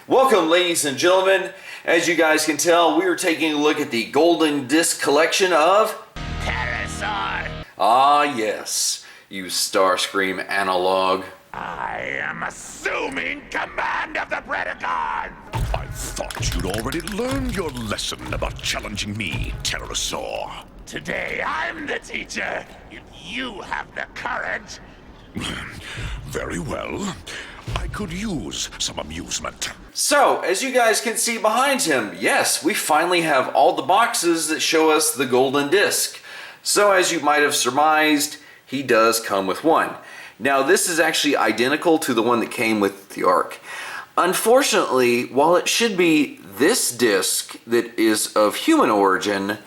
Welcome, ladies and gentlemen. As you guys can tell, we are taking a look at the Golden Disc collection of Terrorsaur! Ah, yes, you Starscream analog. I am assuming command of the Predacon! I thought you'd already learned your lesson about challenging me, Terrorsaur. Today I'm the teacher, if you have the courage. Very well. I could use some amusement. So, as you guys can see behind him, yes, we finally have all the boxes that show us the Golden Disc. So, as you might have surmised, he does come with one. Now, this is actually identical to the one that came with the Ark. Unfortunately, while it should be this disc that is of human origin,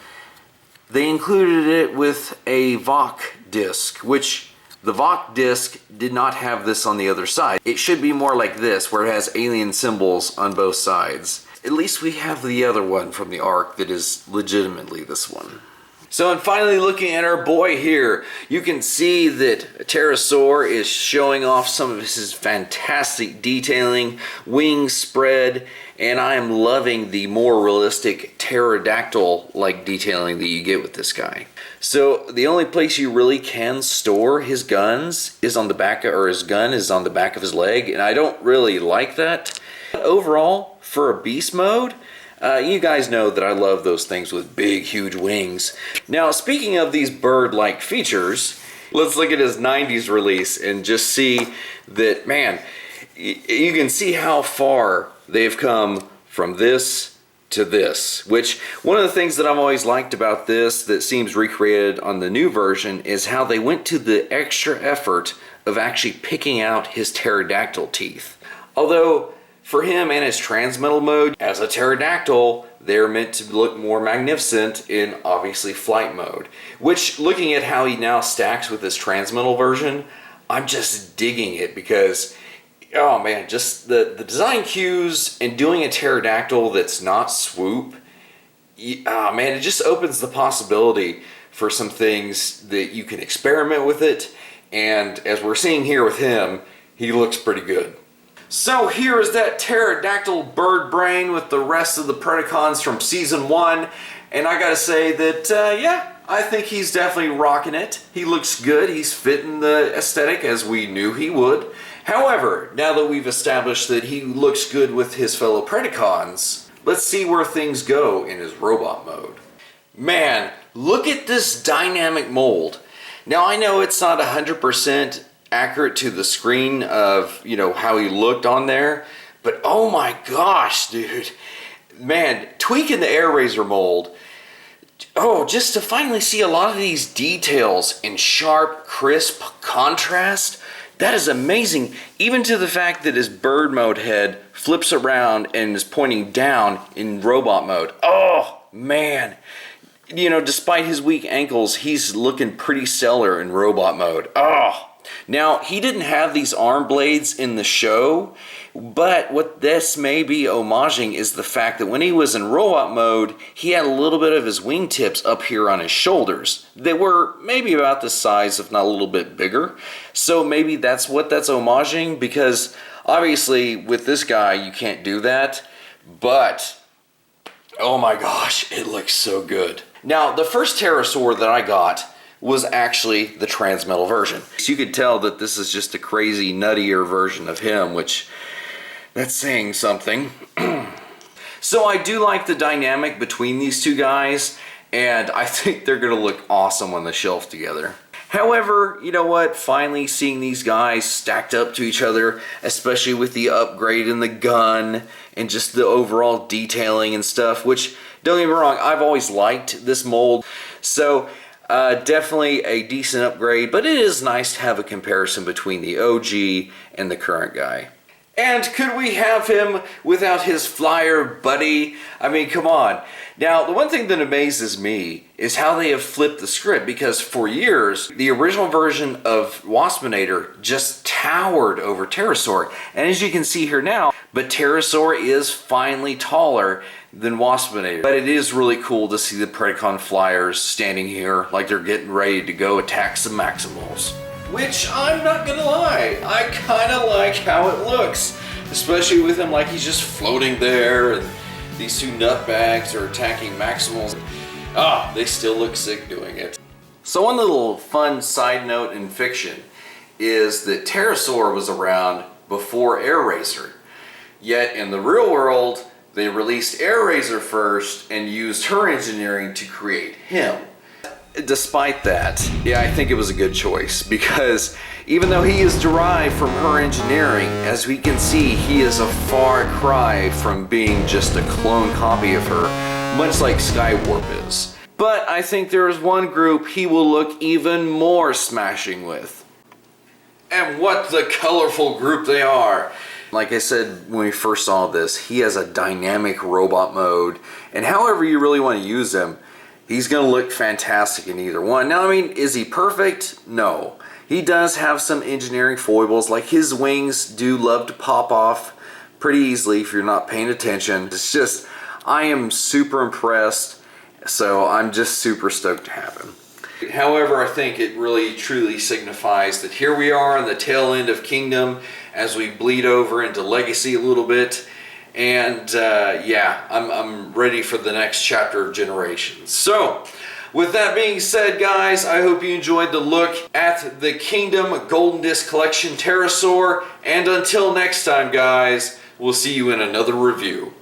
they included it with a Vok disc, which the Vok disc did not have this on the other side. It should be more like this, where it has alien symbols on both sides. At least we have the other one from the Ark that is legitimately this one. So, and finally looking at our boy here, you can see that Terrorsaur is showing off some of his fantastic detailing, wings spread, and I am loving the more realistic Pterodactyl-like detailing that you get with this guy. So, the only place you really can store his guns is on the back, or his gun is on the back of his leg, and I don't really like that. Overall, for a beast mode, you guys know that I love those things with big, huge wings. Now, speaking of these bird-like features, let's look at his 90s release and just see that, man, you can see how far they've come from this to this. Which, one of the things that I've always liked about this that seems recreated on the new version is how they went to the extra effort of actually picking out his pterodactyl teeth. Although, for him and his transmetal mode, as a pterodactyl, they're meant to look more magnificent in, obviously, flight mode. Which, looking at how he now stacks with this transmetal version, I'm just digging it because, oh man, just the design cues and doing a pterodactyl that's not swoop, oh man, it just opens the possibility for some things that you can experiment with it. And as we're seeing here with him, he looks pretty good. So here is that pterodactyl bird brain with the rest of the Predacons from Season 1. And I gotta say that, yeah, I think he's definitely rocking it. He looks good. He's fitting the aesthetic as we knew he would. However, now that we've established that he looks good with his fellow Predacons, let's see where things go in his robot mode. Man, look at this dynamic mold. Now I know it's not 100% accurate to the screen of, you know, how he looked on there, but oh my gosh, dude, man, tweaking the Airazor mold, oh, just to finally see a lot of these details in sharp, crisp contrast, that is amazing. Even to the fact that his bird mode head flips around and is pointing down in robot mode. Oh man, you know, despite his weak ankles, he's looking pretty stellar in robot mode. Oh. Now, he didn't have these arm blades in the show, but what this may be homaging is the fact that when he was in robot mode, he had a little bit of his wingtips up here on his shoulders. They were maybe about the size, if not a little bit bigger. So maybe that's what that's homaging, because obviously with this guy you can't do that, but oh my gosh, it looks so good. Now, the first Terrorsaur that I got was actually the transmetal version. So you could tell that this is just a crazy, nuttier version of him, which, that's saying something. So I do like the dynamic between these two guys, and I think they're gonna look awesome on the shelf together. However, you know what, finally seeing these guys stacked up to each other, especially with the upgrade in the gun, and just the overall detailing and stuff, which, don't get me wrong, I've always liked this mold. So, definitely a decent upgrade, but it is nice to have a comparison between the OG and the current guy. And could we have him without his flyer buddy? I mean, come on. Now, the one thing that amazes me is how they have flipped the script, because for years, the original version of Waspinator just towered over Terrorsaur. And as you can see here now, but Terrorsaur is finally taller than Waspinator. But it is really cool to see the Predacon flyers standing here like they're getting ready to go attack some Maximals. Which, I'm not gonna lie, I kinda like how it looks. especially with him like he's just floating there, and these two nutbags are attacking Maximals. They still look sick doing it. So one little fun side note in fiction is that Terrorsaur was around before Airazor. Yet in the real world, they released Airazor first and used her engineering to create him. Despite that, yeah, I think it was a good choice, because even though he is derived from her engineering, as we can see, he is a far cry from being just a clone copy of her, much like Skywarp is. But I think there is one group he will look even more smashing with. And what the colorful group they are! Like I said when we first saw this, he has a dynamic robot mode, and however you really want to use him, he's going to look fantastic in either one. Now, I mean, is he perfect? No. He does have some engineering foibles, like his wings do love to pop off pretty easily if you're not paying attention. It's just, I am super impressed, so I'm just super stoked to have him. However, I think it really truly signifies that here we are on the tail end of Kingdom as we bleed over into Legacy a little bit. And yeah, I'm ready for the next chapter of Generations. So, with that being said, guys, I hope you enjoyed the look at the Kingdom Golden Disc Collection Terrorsaur. And until next time, guys, we'll see you in another review.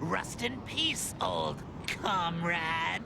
Rest in peace, old comrade.